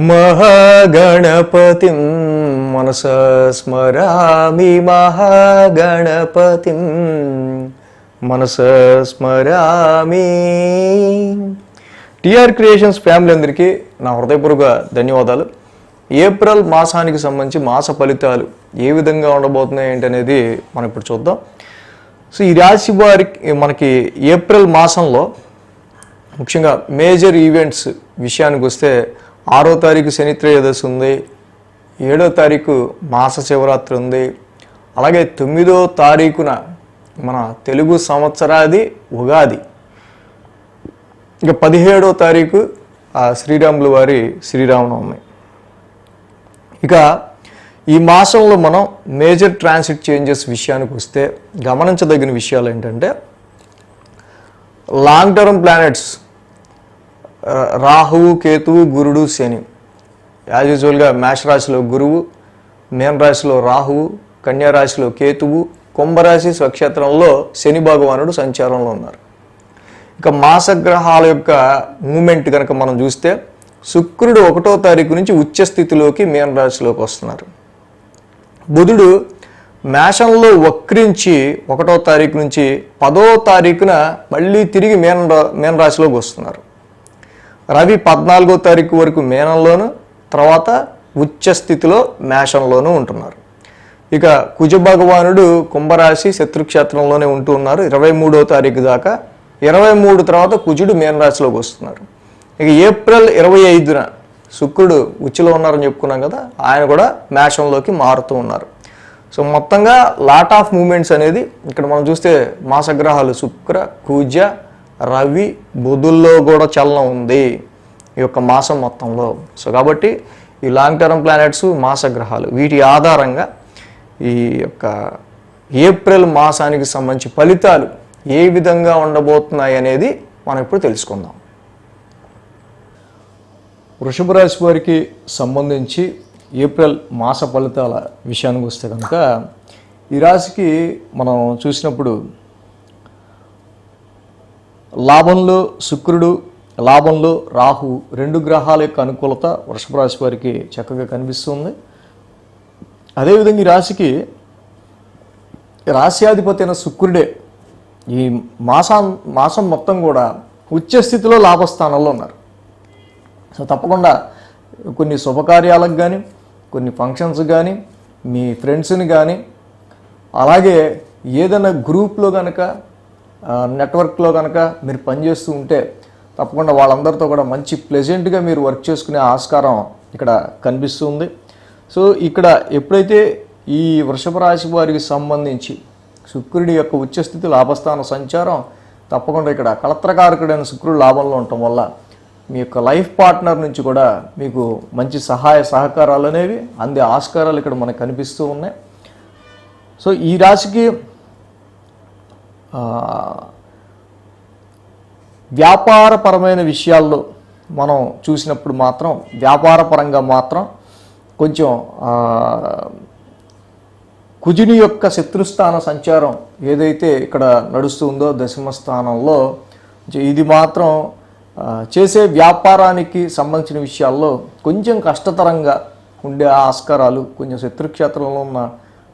మహాగణపతిం మనసా స్మరామి మహాగణపతిం మనసా స్మరామి. TR creations family అందరికీ నా హృదయపూర్వక ధన్యవాదాలు. ఏప్రిల్ మాసానికి సంబంధించి మాస ఫలితాలు ఏ విధంగా ఉండబోతున్నాయి ఏంటనేది మనం ఇప్పుడు చూద్దాం. సో ఈ రాశి వారికి మనకి ఏప్రిల్ మాసంలో ముఖ్యంగా మేజర్ ఈవెంట్స్ విషయానికి వస్తే 6వ తారీఖు శని త్రయోదశి ఉంది, 7వ తారీఖు మాస శివరాత్రి ఉంది, అలాగే 9వ తారీఖున మన తెలుగు సంవత్సరాది ఉగాది, ఇక 17వ తారీఖు శ్రీరాముల వారి శ్రీరామనవమి. ఇక ఈ మాసంలో మనం మేజర్ ట్రాన్సిట్ చేంజెస్ విషయానికి వస్తే గమనించదగిన విషయాలు ఏంటంటే లాంగ్ టర్మ్ ప్లానెట్స్ రాహువు, కేతువు, గురుడు, శని. యాజ్ యూజువల్గా మేష రాశిలో గురువు, మీన రాశిలో రాహువు, కన్యా రాశిలో కేతువు, కుంభరాశి స్వక్షేత్రంలో శని భగవానుడు సంచారంలో ఉన్నారు. ఇక మాసగ్రహాల యొక్క మూమెంట్ కనుక మనం చూస్తే శుక్రుడు 1వ తారీఖు నుంచి ఉచ్చ స్థితిలోకి మీన రాశిలోకి వస్తున్నారు. బుధుడు మేషంలో వక్రించి 1వ తారీఖు నుంచి 10వ తారీఖున మళ్ళీ తిరిగి మీన రాశిలోకి వస్తున్నారు. రవి 14వ తారీఖు వరకు మీనంలోను, తర్వాత ఉచ్చ స్థితిలో మేషంలోనూ ఉంటున్నారు. ఇక కుజ భగవానుడు కుంభరాశి శత్రుక్షేత్రంలోనే ఉంటూ ఉన్నారు 23వ తారీఖు దాకా. 23 తర్వాత కుజుడు మీనరాశిలోకి వస్తున్నారు. ఇక ఏప్రిల్ 25న శుక్రుడు ఉచ్చులో ఉన్నారని చెప్పుకున్నాం కదా, ఆయన కూడా మేషంలోకి మారుతూ ఉన్నారు. సో మొత్తంగా లాట్ ఆఫ్ మూమెంట్స్ అనేది ఇక్కడ మనం చూస్తే మాసగ్రహాలు శుక్ర, కుజ, రవి, బుధుల్లో కూడా చలనం ఉంది ఈ యొక్క మాసం మొత్తంలో. సో కాబట్టి ఈ లాంగ్ టర్మ్ ప్లానెట్స్, మాసగ్రహాలు, వీటి ఆధారంగా ఈ యొక్క ఏప్రిల్ మాసానికి సంబంధించి ఫలితాలు ఏ విధంగా ఉండబోతున్నాయి అనేది మనం ఇప్పుడు తెలుసుకుందాం. వృషభ రాశి వారికి సంబంధించి ఏప్రిల్ మాస ఫలితాల విషయానికి వస్తే కనుక ఈ రాశికి మనం చూసినప్పుడు లాభంలో శుక్రుడు, లాభంలో రాహు, 2 గ్రహాల యొక్క అనుకూలత వృషభ రాశి వారికి చక్కగా కనిపిస్తుంది. అదేవిధంగా ఈ రాశికి రాశ్యాధిపతి అయిన శుక్రుడే ఈ మాసం మొత్తం కూడా ఉచ్చ స్థితిలో లాభస్థానంలో ఉన్నారు. సో తప్పకుండా కొన్ని శుభకార్యాలకు కానీ, కొన్ని ఫంక్షన్స్ కానీ, మీ ఫ్రెండ్స్ని కానీ, అలాగే ఏదైనా గ్రూప్లో కనుక, నెట్వర్క్లో కనుక మీరు పనిచేస్తూ ఉంటే తప్పకుండా వాళ్ళందరితో కూడా మంచి ప్లెజెంట్గా మీరు వర్క్ చేసుకునే ఆస్కారం ఇక్కడ కనిపిస్తుంది. సో ఇక్కడ ఎప్పుడైతే ఈ వృషభ రాశి వారికి సంబంధించి శుక్రుడి యొక్క ఉచ్చస్థితి లాభస్థాన సంచారం తప్పకుండా ఇక్కడ కళత్రకారకుడైన శుక్రుడు లాభంలో ఉండటం వల్ల మీ యొక్క లైఫ్ పార్ట్నర్ నుంచి కూడా మీకు మంచి సహాయ సహకారాలు అనేవి అందే ఆస్కారాలు ఇక్కడ మనకు కనిపిస్తూ ఉన్నాయి. సో ఈ రాశికి వ్యాపారపరమైన విషయాల్లో మనం చూసినప్పుడు మాత్రం వ్యాపారపరంగా మాత్రం కొంచెం కుజుని యొక్క శత్రుస్థాన సంచారం ఏదైతే ఇక్కడ నడుస్తుందో దశమ స్థానంలో, ఇది మాత్రం చేసే వ్యాపారానికి సంబంధించిన విషయాల్లో కొంచెం కష్టతరంగా ఉండే ఆస్కారాలు, కొంచెం శత్రుక్షేత్రంలో ఉన్న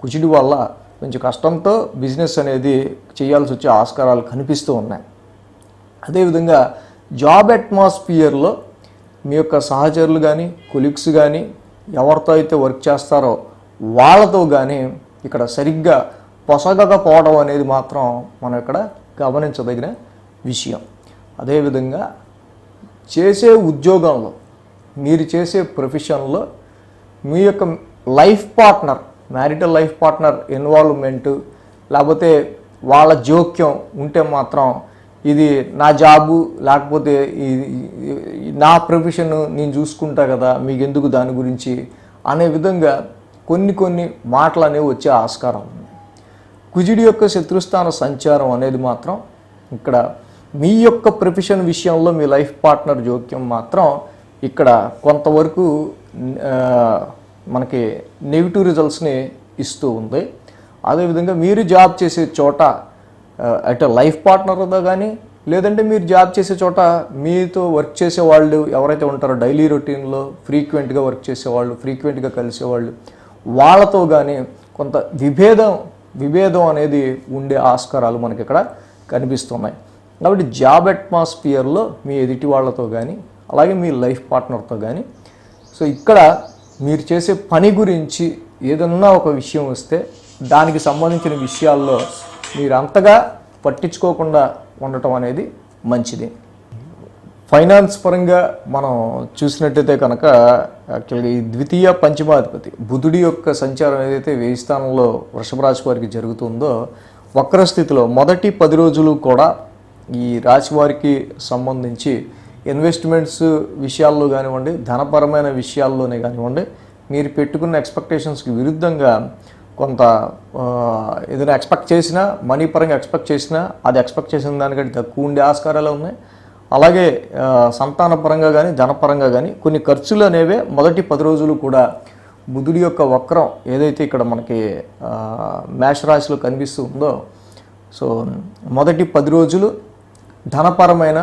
కుజుడి వల్ల కొంచెం కష్టంతో బిజినెస్ అనేది చేయాల్సి వచ్చే ఆస్కారాలు కనిపిస్తూ ఉన్నాయి. అదేవిధంగా జాబ్ అట్మాస్ఫియర్లో మీ యొక్క సహచరులు కానీ, కొలీగ్స్ కానీ, ఎవరితో అయితే వర్క్ చేస్తారో వాళ్ళతో కానీ ఇక్కడ సరిగ్గా పొసగకపోవడం అనేది మాత్రం మనం ఇక్కడ గమనించదగిన విషయం. అదేవిధంగా చేసే ఉద్యోగంలో, మీరు చేసే ప్రొఫెషన్లో మీ యొక్క life partner, marital life partner involvement లేకపోతే వాళ్ళ జోక్యం ఉంటే మాత్రం ఇది నా జాబు లేకపోతే నా ప్రొఫెషన్ నేను చూసుకుంటా కదా, మీకు ఎందుకు దాని గురించి అనే విధంగా కొన్ని మాటలు అనేవి వచ్చే ఆస్కారం ఉంది. కుజుడి యొక్క శత్రుస్థాన సంచారం అనేది మాత్రం ఇక్కడ మీ యొక్క ప్రొఫెషన్ విషయంలో మీ లైఫ్ పార్ట్నర్ జోక్యం మాత్రం ఇక్కడ కొంతవరకు మనకి నెగిటివ్ రిజల్ట్స్ని ఇస్తూ ఉంది. అదేవిధంగా మీరు జాబ్ చేసే చోట అటు లైఫ్ పార్ట్నర్తో కానీ లేదంటే మీరు జాబ్ చేసే చోట మీతో వర్క్ చేసే వాళ్ళు ఎవరైతే ఉంటారో డైలీ రొటీన్లో ఫ్రీక్వెంట్గా వర్క్ చేసేవాళ్ళు, ఫ్రీక్వెంట్గా కలిసేవాళ్ళు, వాళ్ళతో కానీ కొంత విభేదం అనేది ఉండే ఆస్కారాలు మనకి ఇక్కడ కనిపిస్తున్నాయి. కాబట్టి జాబ్ అట్మాస్ఫియర్లో మీ ఎదుటి వాళ్ళతో కానీ అలాగే మీ లైఫ్ పార్ట్నర్తో కానీ సో ఇక్కడ మీరు చేసే పని గురించి ఏదన్నా ఒక విషయం వస్తే దానికి సంబంధించిన విషయాల్లో మీరు అంతగా పట్టించుకోకుండా ఉండటం అనేది మంచిది. ఫైనాన్స్ పరంగా మనం చూసినట్టయితే కనుక యాక్చువల్గా ఈ ద్వితీయ పంచమాధిపతి బుధుడి యొక్క సంచారం ఏదైతే 1000 స్థానంలో వృషభ రాశి వారికి జరుగుతుందో వక్ర స్థితిలో మొదటి 10 రోజులు కూడా ఈ రాశి వారికి సంబంధించి ఇన్వెస్ట్మెంట్స్ విషయాల్లో కానివ్వండి, ధనపరమైన విషయాల్లోనే కానివ్వండి, మీరు పెట్టుకున్న ఎక్స్పెక్టేషన్స్కి విరుద్ధంగా కొంత ఏదైనా ఎక్స్పెక్ట్ చేసినా, మనీ పరంగా ఎక్స్పెక్ట్ చేసినా అది ఎక్స్పెక్ట్ చేసిన దానికంటే తక్కువ ఉండే ఆస్కారాలు ఉన్నాయి. అలాగే సంతానపరంగా కానీ ధనపరంగా కానీ కొన్ని ఖర్చులు అనేవే మొదటి 10 రోజులు కూడా బుధుడి యొక్క వక్రం ఏదైతే ఇక్కడ మనకి మేషరాశిలో కనిపిస్తూ ఉందో సో మొదటి 10 రోజులు ధనపరమైన,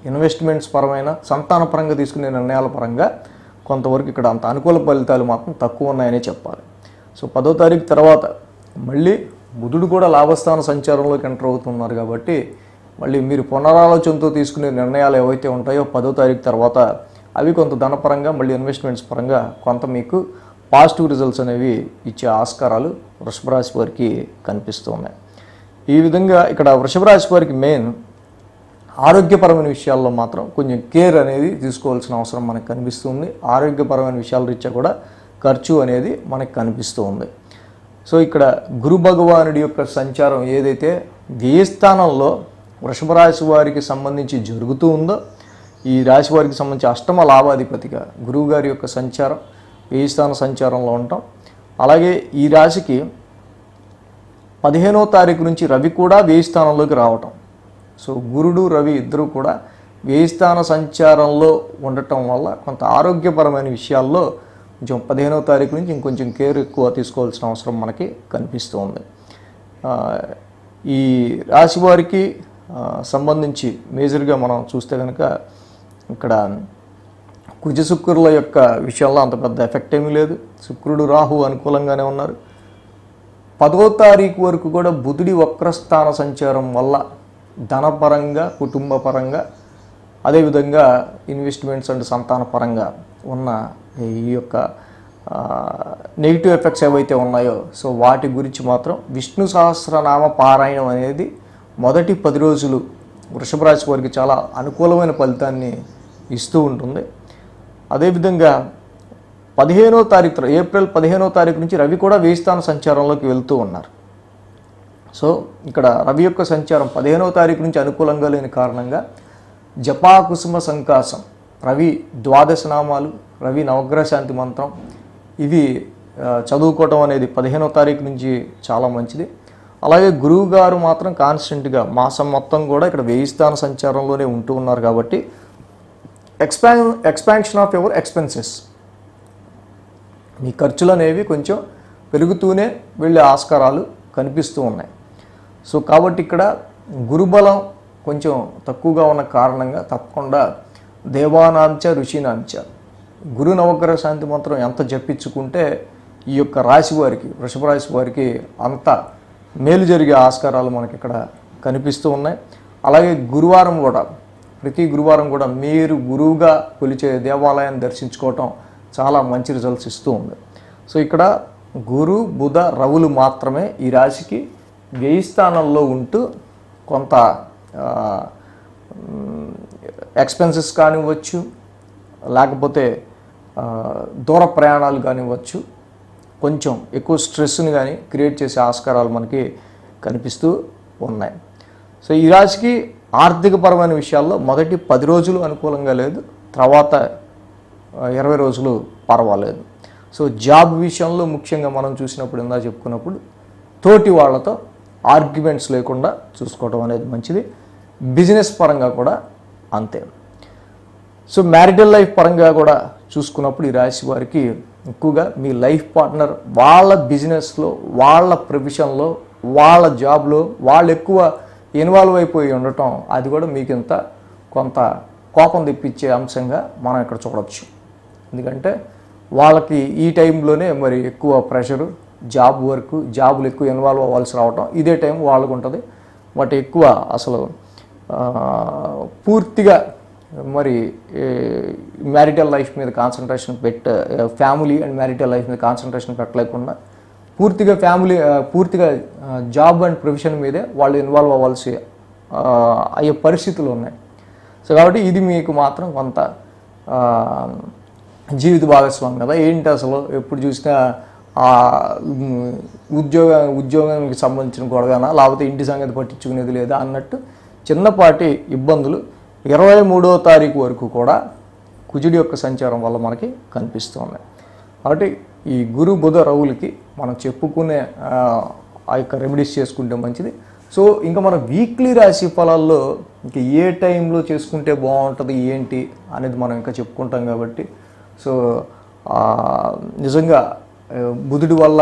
ఇన్వెస్ట్మెంట్స్ పరమైన, సంతానపరంగా తీసుకునే నిర్ణయాల పరంగా కొంతవరకు ఇక్కడ అంత అనుకూల ఫలితాలు మాత్రం తక్కువ ఉన్నాయనే చెప్పాలి. సో 10వ తారీఖు తర్వాత మళ్ళీ బుధుడు కూడా లాభస్థాన సంచారంలోకి ఎంటర్ అవుతున్నారు కాబట్టి మళ్ళీ మీరు పునరాలోచనతో తీసుకునే నిర్ణయాలు ఏవైతే ఉంటాయో 10వ తారీఖు తర్వాత అవి కొంత ధనపరంగా మళ్ళీ ఇన్వెస్ట్మెంట్స్ పరంగా కొంత మీకు పాజిటివ్ రిజల్ట్స్ అనేవి ఇచ్చే ఆస్కారాలు వృషభ రాశి వారికి కనిపిస్తూ ఉన్నాయి. ఈ విధంగా ఇక్కడ వృషభ రాశి వారికి మెయిన్ ఆరోగ్యపరమైన విషయాల్లో మాత్రం కొంచెం కేర్ అనేది తీసుకోవాల్సిన అవసరం మనకు కనిపిస్తుంది. ఆరోగ్యపరమైన విషయాల రీత్యా కూడా ఖర్చు అనేది మనకు కనిపిస్తూ ఉంది. సో ఇక్కడ గురు భగవానుడి యొక్క సంచారం ఏదైతే 10వ స్థానంలో వృషభ రాశి వారికి సంబంధించి జరుగుతూ ఉందో ఈ రాశి వారికి సంబంధించి అష్టమ లాభాధిపతిగా గురువు గారి యొక్క సంచారం 10వ స్థాన సంచారంలో ఉంటాం. అలాగే ఈ రాశికి 15వ తారీఖు నుంచి రవి కూడా 10వ స్థానంలోకి రావటం. సో గురుడు రవి ఇద్దరు కూడా 10వ స్థాన సంచారంలో ఉండటం వల్ల కొంత ఆరోగ్యపరమైన విషయాల్లో కొంచెం 15వ తారీఖు నుంచి ఇంకొంచెం కేర్ ఎక్కువ తీసుకోవాల్సిన అవసరం మనకి కనిపిస్తూ ఉంది. ఈ రాశి వారికి సంబంధించి మేజర్గా మనం చూస్తే కనుక ఇక్కడ కుజ శుక్రుల యొక్క విషయాల్లో అంత పెద్ద ఎఫెక్ట్ ఏమీ లేదు. శుక్రుడు రాహు అనుకూలంగానే ఉన్నారు. 10వ తారీఖు వరకు కూడా బుధుడి వక్రస్థాన సంచారం వల్ల ధనపరంగా, కుటుంబ పరంగా, అదేవిధంగా ఇన్వెస్ట్మెంట్స్ అండ్ సంతాన పరంగా ఉన్న ఈ యొక్క నెగిటివ్ ఎఫెక్ట్స్ ఏవైతే ఉన్నాయో సో వాటి గురించి మాత్రం విష్ణు సహస్రనామ పారాయణం అనేది మొదటి 10 రోజులు వృషభ రాశి వారికి చాలా అనుకూలమైన ఫలితాన్ని ఇస్తూ ఉంటుంది. అదేవిధంగా 15వ తారీఖు ఏప్రిల్ 15వ తారీఖు నుంచి రవి కూడా 10వ స్థాన సంచారంలోకి వెళ్తూ ఉన్నారు. సో ఇక్కడ రవి యొక్క సంచారం 15వ తారీఖు నుంచి అనుకూలంగా లేని కారణంగా జపాకుసుమ సంకాసం, రవి 12 నామాలు, రవి నవగ్రహ శాంతి మంత్రం ఇవి చదువుకోవటం అనేది 15వ తారీఖు నుంచి చాలా మంచిది. అలాగే గురువు గారు మాత్రం కాన్స్టెంట్గా మాసం మొత్తం కూడా ఇక్కడ 10వ స్థాన సంచారంలోనే ఉంటూ ఉన్నారు కాబట్టి ఎక్స్పాన్షన్ ఆఫ్ యువర్ ఎక్స్పెన్సెస్, మీ ఖర్చులు అనేవి కొంచెం పెరుగుతూనే వెళ్ళే ఆస్కారాలు కనిపిస్తూ ఉన్నాయి. సో కాబట్టి ఇక్కడ గురుబలం కొంచెం తక్కువగా ఉన్న కారణంగా తప్పకుండా దేవానాంచ ఋషినాంచ గురు నవగ్రహ శాంతి మంత్రం ఎంత జపించుకుంటే ఈ యొక్క రాశి వారికి, వృషభ రాశి వారికి అంత మేలు జరిగే ఆస్కారాలు మనకి ఇక్కడ కనిపిస్తూ ఉన్నాయి. అలాగే గురువారం కూడా, ప్రతి గురువారం కూడా మీరు గురువుగా కొలిచే దేవాలయాన్ని దర్శించుకోవటం చాలా మంచి రిజల్ట్స్ ఇస్తూ ఉంది. సో ఇక్కడ గురు, బుధ, రవులు మాత్రమే ఈ రాశికి 10వ స్థానంలో ఉంటూ కొంత ఎక్స్పెన్సెస్ కానివ్వచ్చు, లేకపోతే దూర ప్రయాణాలు కానివ్వచ్చు, కొంచెం ఎక్కువ స్ట్రెస్ని కానీ క్రియేట్ చేసే ఆస్కారాలు మనకి కనిపిస్తూ ఉన్నాయి. సో ఈ రాశికి ఆర్థికపరమైన విషయాల్లో మొదటి 10 రోజులు అనుకూలంగా లేదు, తర్వాత 20 రోజులు పర్వాలేదు. సో జాబ్ విషయంలో ముఖ్యంగా మనం చూసినప్పుడు ఇందా చెప్పుకున్నప్పుడు తోటి వాళ్ళతో ఆర్గ్యుమెంట్స్ లేకుండా చూసుకోవడం అనేది మంచిది. బిజినెస్ పరంగా కూడా అంతే. సో మ్యారిటల్ లైఫ్ పరంగా కూడా చూసుకున్నప్పుడు ఈ రాశి వారికి ఎక్కువగా మీ లైఫ్ పార్ట్నర్ వాళ్ళ బిజినెస్లో, వాళ్ళ ప్రొఫెషన్లో, వాళ్ళ జాబ్లో వాళ్ళు ఎక్కువ ఇన్వాల్వ్ అయిపోయి ఉండటం, అది కూడా మీకు ఇంత కొంత కోపం తెప్పించే అంశంగా మనం ఇక్కడ చూడవచ్చు. ఎందుకంటే వాళ్ళకి ఈ టైంలోనే మరి ఎక్కువ ప్రెషరు, జాబులు ఎక్కువ ఇన్వాల్వ్ అవ్వాల్సి రావటం, ఇదే టైం వాళ్ళకు ఉంటుంది. వాటి ఎక్కువ అసలు పూర్తిగా మరి మ్యారిటల్ లైఫ్ మీద concentration family and marital life మీద కాన్సన్ట్రేషన్ పెట్టలేకుండా పూర్తిగా జాబ్ అండ్ ప్రొఫెషన్ మీదే వాళ్ళు ఇన్వాల్వ్ అవ్వాల్సి అయ్యే పరిస్థితులు ఉన్నాయి. సో కాబట్టి ఇది మీకు మాత్రం కొంత జీవిత భాగస్వామి కదా, ఏంటి అసలు ఎప్పుడు చూసినా ఉద్యోగానికి సంబంధించిన గొడవనా, లేకపోతే ఇంటి సంగతి పట్టించుకునేది లేదా అన్నట్టు చిన్నపాటి ఇబ్బందులు 23వ తారీఖు వరకు కూడా కుజుడి యొక్క సంచారం వల్ల మనకి కనిపిస్తున్నాయి. కాబట్టి ఈ గురు బుధ రవులకి మనం చెప్పుకునే ఆ యొక్క రెమెడీస్ చేసుకుంటే మంచిది. సో ఇంకా మన వీక్లీ రాశి ఫలాల్లో ఇంకా ఏ టైంలో చేసుకుంటే బాగుంటుంది ఏంటి అనేది మనం ఇంకా చెప్పుకుంటాం కాబట్టి, సో నిజంగా బుధుడి వల్ల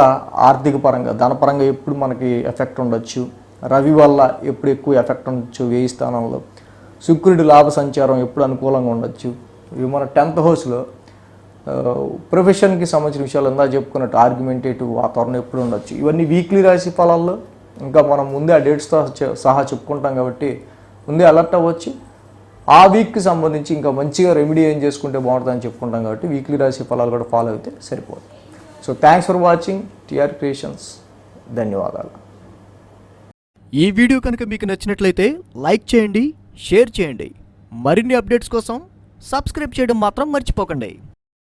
ఆర్థిక పరంగా ధనపరంగా ఎప్పుడు మనకి ఎఫెక్ట్ ఉండొచ్చు, రవి వల్ల ఎప్పుడు ఎక్కువ ఎఫెక్ట్ ఉండొచ్చు 1000 స్థానంలో, శుక్రుడి లాభ సంచారం ఎప్పుడు అనుకూలంగా ఉండొచ్చు, ఇవి మన 10th హౌస్లో ప్రొఫెషన్కి సంబంధించిన విషయాలు అందా చెప్పుకున్నట్టు ఆర్గ్యుమెంటేటివ్ వాతావరణం ఎప్పుడు ఉండొచ్చు. ఇవన్నీ వీక్లీ రాశి ఫలాల్లో ఇంకా మనం ముందే ఆ డేట్స్తో సహా చెప్పుకుంటాం కాబట్టి ముందే అలర్ట్ అవ్వచ్చు. ఆ వీక్కి సంబంధించి ఇంకా మంచిగా రెమెడీ ఏం చేసుకుంటే బాగుంటుందని చెప్పుకుంటాం కాబట్టి వీక్లీ రాశి ఫలాలు కూడా ఫాలో అయితే సరిపోతుంది. So thanks for watching TR Creations. ధన్యవాదాలు. ఈ వీడియో కనుక మీకు నచ్చినట్లయితే లైక్ చేయండి, షేర్ చేయండి. మరిన్ని అప్డేట్స్ కోసం సబ్స్క్రైబ్ చేయడం మాత్రం మర్చిపోకండి.